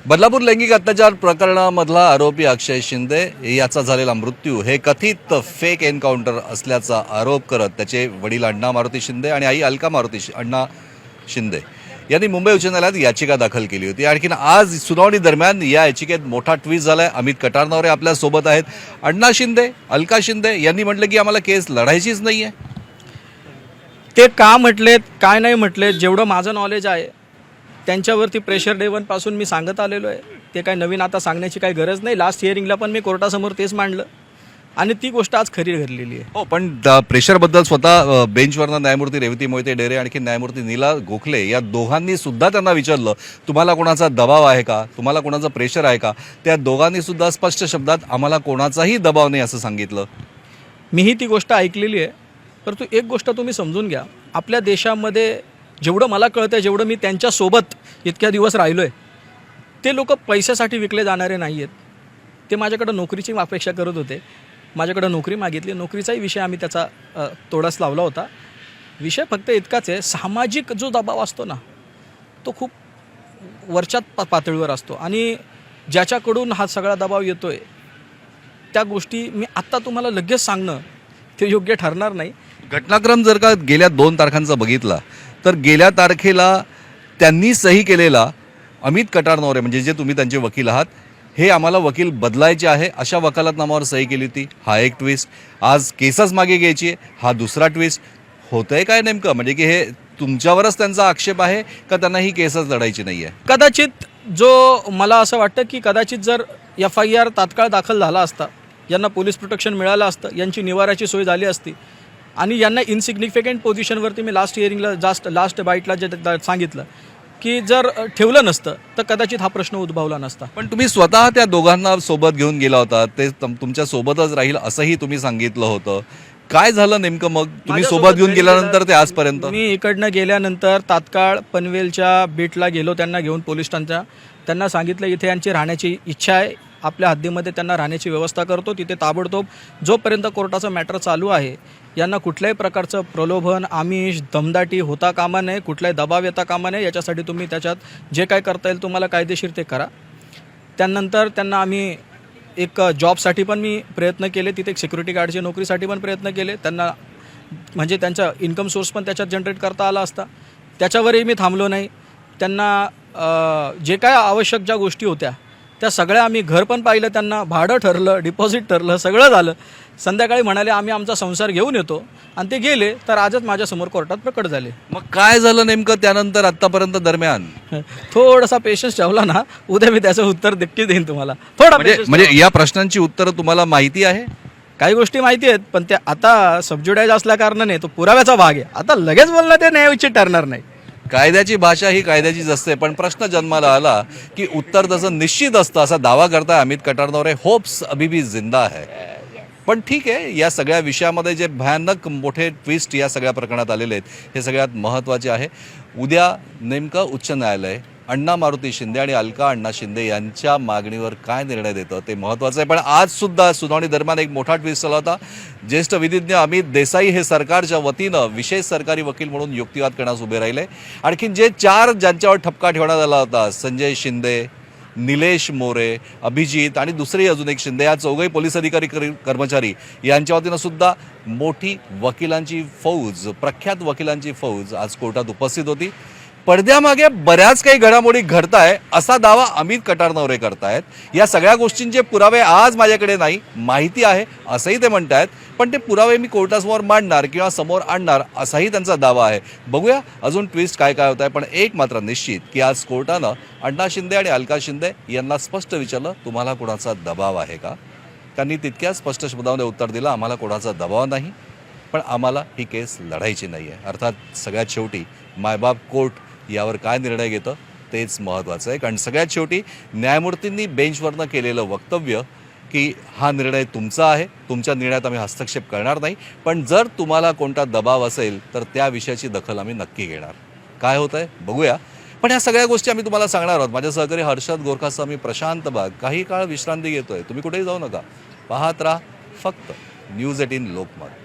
बदलापूर लैंगिक अत्याचार प्रकरणामधला आरोपी अक्षय शिंदे याचा झालेला मृत्यू हे कथित फेक एन्काउंटर असल्याचा आरोप करत त्याचे वडील अण्णा मारुती शिंदे आणि आई अलका मारुती अण्णा शिंदे यांनी मुंबई उच्च न्यायालयात याचिका दाखल केली होती। आणखीन आज सुनावणी दरम्यान या याचिकेत मोठा ट्विस्ट झालाय। अमित कटारनवरे आपल्या सोबत आहेत। अण्णा शिंदे, अलका शिंदे यांनी म्हटलं की आम्हाला केस लढायचीच नाहीये। ते का म्हटलेत काय नाही म्हटलेत, जेवढं माझं नॉलेज आहे त्यांच्यावरती प्रेशर डे वन पासून मी सांगत आलेलो आहे। ते काय नवीन आता सांगण्याची काही गरज नाही। लास्ट हिअरिंगला पण मी कोर्टासमोर तेच मांडलं आणि ती गोष्ट आज खरी घडलेली आहे। हो, पण प्रेशरबद्दल स्वतः बेंचवरनं न्यायमूर्ती रेवती मोहिते डेरे आणखी न्यायमूर्ती नीला गोखले या दोघांनी सुद्धा त्यांना विचारलं, तुम्हाला कोणाचा दबाव आहे का, तुम्हाला कोणाचं प्रेशर आहे का? त्या दोघांनी सुद्धा स्पष्ट शब्दात आम्हाला कोणाचाही दबाव नाही असं सांगितलं। मीही ती गोष्ट ऐकलेली आहे, परंतु एक गोष्ट तुम्ही समजून घ्या, आपल्या देशामध्ये जेवढं मला कळतं, जेवढं मी त्यांच्यासोबत इतक्या दिवस राहिलो आहे, ते लोक पैशासाठी विकले जाणारे नाही आहेत। ते माझ्याकडं नोकरीची अपेक्षा करत होते, माझ्याकडं नोकरी मागितली, नोकरीचाही विषय आम्ही त्याचा तोडास लावला होता। विषय फक्त इतकाच आहे, सामाजिक जो दबाव असतो ना तो खूप वरच्या पातळीवर असतो आणि ज्याच्याकडून हा सगळा दबाव येतो आहे त्या गोष्टी मी आत्ता तुम्हाला लगेच सांगणं ते योग्य ठरणार नाही। घटनाक्रम जर का गेल्या 2 तारखांचा बघितला तर गेल्या तारखेला त्यांनी सही केलेला अमित कटारनवरे म्हणजे जे तुम्ही त्यांचे वकील आहात, हे आम्हाला वकील बदलायचे आहे अशा वकालतनामावर सही केली होती। हा एक ट्विस्ट। आज केसच मागे घ्यायची आहे, हा दुसरा ट्विस्ट। होतंय काय नेमकं? म्हणजे की हे तुमच्यावरच त्यांचा आक्षेप आहे का त्यांना ही केसच लढायची नाही आहे? कदाचित जो मला असं वाटतं की कदाचित जर FIR तात्काळ दाखल झाला असता, यांना पोलीस प्रोटेक्शन मिळालं असतं, यांची निवाराची सोय झाली असती आणि यांना इनसिग्निफिकंट पोझिशनवरती मी लास्ट हिअरिंगला लास्ट बाईटला जे सांगितलं की जर ठेवलं नसतं तर कदाचित हा प्रश्न उद्भवला नसता। पण तुम्ही स्वतः त्या दोघांना सोबत घेऊन गेला होता, ते तुमच्या सोबतच राहील असंही तुम्ही सांगितलं होतं। काय झालं नेमकं मग? तुम्ही सोबत घेऊन गेल्यानंतर ते आजपर्यंत? मी इकडनं गेल्यानंतर तात्काळ पनवेलच्या बीटला गेलो, त्यांना घेऊन पोलीस स्टेशनच्या। त्यांना सांगितलं इथे यांची राहण्याची इच्छा आहे, आपल्या हद्दीमध्ये त्यांना राहण्याची व्यवस्था करतो। तिथे ताबडतोब जोपर्यंत कोर्टाचं मॅटर चालू आहे यांना कुठल्याही प्रकारचं प्रलोभन, आमिष, दमदाटी होता कामा नये, कुठलाही दबाव येता कामा नये। याच्यासाठी तुम्ही त्याच्यात जे काय करता येईल तुम्हाला कायदेशीर ते करा। त्यानंतर त्यांना आम्ही एक जॉबसाठी पण मी प्रयत्न केले, तिथे एक सिक्युरिटी गार्डची नोकरीसाठी पण प्रयत्न केले त्यांना, म्हणजे त्यांचा इन्कम सोर्स पण त्याच्यात जनरेट करता आला असता। त्याच्यावरही मी थांबलो नाही। त्यांना जे काय आवश्यक ज्या गोष्टी होत्या त्या सगळ्या आम्ही, घर पण पाहिलं त्यांना, भाडं ठरलं, डिपॉझिट ठरलं, सगळं झालं। संध्याकाळी म्हणाले आम्ही आमचा संसार घेऊन येतो आणि ते गेले, तर आजच माझ्यासमोर कोर्टात प्रकट झाले। मग काय झालं नेमकं त्यानंतर आतापर्यंत दरम्यान? थोडासा पेशन्स ठेवला ना, उद्या मी त्याचं उत्तर नक्की देईन तुम्हाला। थोडा म्हणजे या प्रश्नांची उत्तरं तुम्हाला माहिती आहे? काही गोष्टी माहिती आहेत, पण त्या आता सबज्युडाइज असल्या कारणाने तो पुराव्याचा भाग आहे। आता लगेच बोलणं ते न्यायोचित ठरणार नाही। कायद्याची भाषा ही कायद्याचीच असते, पण प्रश्न जन्माला आला की उत्तर तसं निश्चित असतं असा दावा करताय अमित कटारनवरे। होप्स अभी भी जिंदा है। पण ठीक आहे, या सगळ्या विषयामध्ये जे भयानक मोठे ट्विस्ट या सगळ्या प्रकरणात आलेले आहेत हे सगळ्यात महत्त्वाचे आहे। उद्या नेमकं उच्च न्यायालय अण्णा मारुती शिंदे आणि अलका अण्णा शिंदे यांच्या मागणीवर काय निर्णय देतं ते महत्त्वाचं आहे। पण आज सुद्धा सुनावणी दरम्यान एक मोठा ट्विस्ट आला होता। ज्येष्ठ विधिज्ञ अमित देसाई हे सरकारच्या वतीनं विशेष सरकारी वकील म्हणून युक्तिवाद करण्यास उभे राहिले। आणखीन जे 4 ज्यांच्यावर ठपका ठेवण्यात आला होता, संजय शिंदे, निलेश मोरे, अभिजित आणि दुसरे अजून एक शिंदे, या चौघही पोलीस अधिकारी कर्मचारी यांच्या वतीनं सुद्धा मोठी वकिलांची फौज, प्रख्यात वकिलांची फौज आज कोर्टात उपस्थित होती। पडद्यामागे बऱ्याच काही घडामोडी घडताय असा दावा अमित कटारनवरे करतायत। या सगळ्या गोष्टींचे पुरावे आज माझ्याकडे नाही, माहिती आहे असंही ते म्हणतायत, पण ते पुरावे मी कोर्टासमोर मांडणार किंवा समोर आणणार असाही त्यांचा दावा आहे। बघूया अजून ट्विस्ट काय काय होत आहे। पण एक मात्र निश्चित की आज कोर्टानं अण्णा शिंदे आणि अलका शिंदे यांना स्पष्ट विचारलं, तुम्हाला कोणाचा दबाव आहे का? त्यांनी तितक्या स्पष्ट शब्दामध्ये उत्तर दिलं, आम्हाला कोणाचा दबाव नाही, पण आम्हाला ही केस लढायची नाही आहे। अर्थात सगळ्यात शेवटी मायबाप कोर्ट यावर काय निर्णय घेतं तेच महत्त्वाचं आहे, कारण सगळ्यात शेवटी न्यायमूर्तींनी बेंचवरनं केलेलं वक्तव्य की हा निर्णय तुमचा आहे, तुमच्या निर्णयात आम्ही हस्तक्षेप करणार नाही, पण जर तुम्हाला कोणता दबाव असेल तर त्या विषयाची दखल आम्ही नक्की घेणार। काय होतं आहे बघूया। पण ह्या सगळ्या गोष्टी आम्ही तुम्हाला सांगणार आहोत। माझ्या सहकारी हर्षद गोरखासह मी प्रशांत बाग काही काळ विश्रांती घेतोय। तुम्ही कुठेही जाऊ नका, पाहत राहा फक्त न्यूज 18 लोकमत।